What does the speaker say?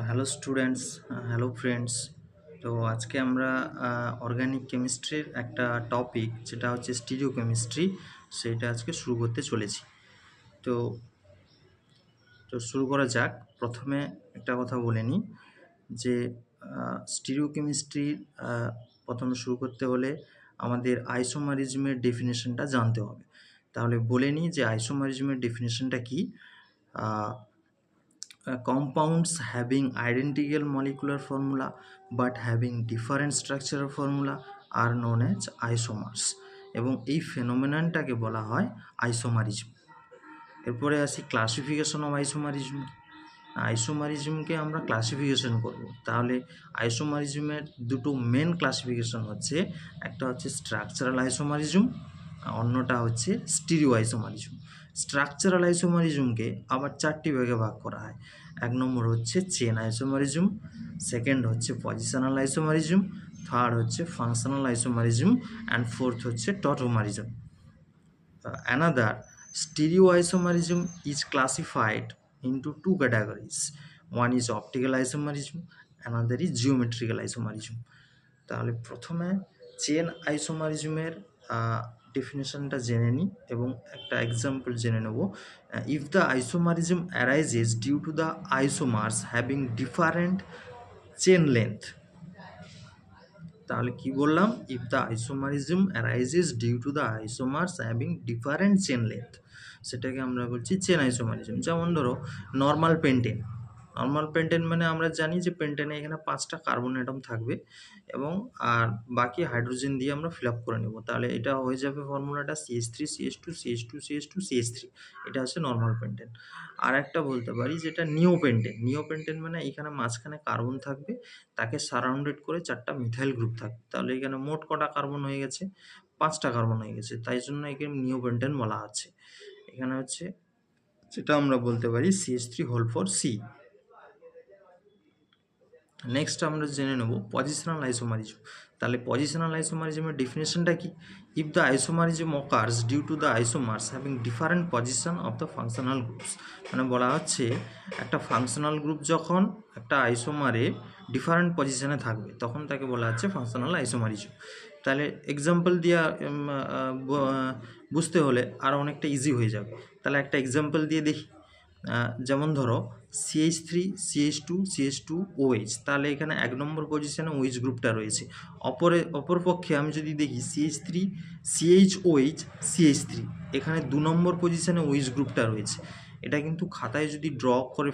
Hello students, hello friends. তো আজকে আমরা অর্গানিক কেমিস্ট্রির একটা টপিক যেটা হচ্ছে স্টিরিও কেমিস্ট্রি, সেটা আজকে শুরু করতে চলেছি। তো তো শুরু করা যাক। প্রথমে একটা কথা বলে নিই যে স্টিরিও কেমিস্ট্রির প্রথমে শুরু করতে হলে আমাদের আইসোমারিজমের ডেফিনেশনটা জানতে হবে। তাহলে বলে নিই যে আইসোমারিজমের ডেফিনেশনটা কী। Compounds having identical molecular formula but having different structural formula are known as isomers, এবং এই ফেনোমেননটাকে বলা হয় আইসোমারিজম। এরপরে আসি ক্লাসিফিকেশন অফ আইসোমারিজম। আইসোমারিজমকে আমরা ক্লাসিফিকেশন করব, তাহলে আইসোমারিজমের দুটো মেন ক্লাসিফিকেশন হচ্ছে, একটা হচ্ছে স্ট্রাকচারাল আইসোমারিজম, অন্যটা হচ্ছে স্টিরিও আইসোমারিজম। স্ট্রাকচারাল আইসোমারিজমকে আবার চারটি ভাগে ভাগ করা হয়। এক নম্বর হচ্ছে চেন আইসোমারিজম, সেকেন্ড হচ্ছে পজিশনাল আইসোমারিজম, থার্ড হচ্ছে ফাংশনাল আইসোমারিজম, অ্যান্ড ফোর্থ হচ্ছে tautomerism. Another stereoisomerism is classified into two categories. One is optical isomerism, another is geometrical isomerism. তাহলে প্রথমে চেন আইসোমারিজমের ডেফিনেশনটা জেনে নিই এবং একটা এক্সাম্পল জেনে নেব। If the isomerism arises due to the isomers having different chain length. তাহলে কি বললাম? If the isomerism arises due to the isomers having different chain length, সেটাকে আমরা বলছি চেন আইসোমারিজম। যেমন ধরো নর্মাল পেন্টেন। নর্মাল পেন্টেন মানে আমরা জানি যে পেন্টেনে এখানে 5টা কার্বন অ্যাটম থাকবে এবং আর বাকি হাইড্রোজেন দিয়ে আমরা ফিল আপ করে নেব। তাহলে এটা হয়ে যাবে ফর্মুলাটা CH3 CH2 CH2 CH2 CH3। এটা হচ্ছে নর্মাল পেন্টেন। আর একটা বলতে পারি যেটা নিওপেন্টেন। নিওপেন্টেন মানে এখানে মাঝখানে কার্বন থাকবে, তাকে সারাউন্ডেড করে 4টা মিথাইল গ্রুপ থাকবে। তাহলে এখানে মোট কটা কার্বন হয়ে গেছে? 5টা কার্বন হয়ে গেছে, তাই জন্য একে নিওপেন্টেন বলা আছে। এখানে হচ্ছে যেটা আমরা বলতে পারি CH3 C। নেক্সট আমরা জেনে নেব পজিশনাল আইসোমারিজম। তাহলে পজিশনাল আইসোমারিজমের ডেফিনেশনটা কি? If the isomerism occurs due to the isomers having different position of the functional groups. মানে বলা হচ্ছে একটা ফাংশনাল গ্রুপ যখন একটা আইসোমারে ডিফারেন্ট পজিশনে থাকবে তখন তাকে বলা হচ্ছে ফাংশনাল আইসোমারিজম। তাহলে এক্সাম্পল দিয়ে বুঝতে হলে আরও অনেকটা ইজি হয়ে যাবে। তাহলে একটা এক্সাম্পল দিয়ে দেখি। যেমন ধরো CH3 CH2 CH2OH, তাহলে এখানে 1 নম্বর পজিশনে OH গ্রুপটা রয়েছে। অপরপক্ষে আমি যদি দেখি CH3 CHOH CH3, এখানে 2 নম্বর পজিশনে OH গ্রুপটা রয়েছে। এটা কিন্তু খাতায় যদি ড্র করে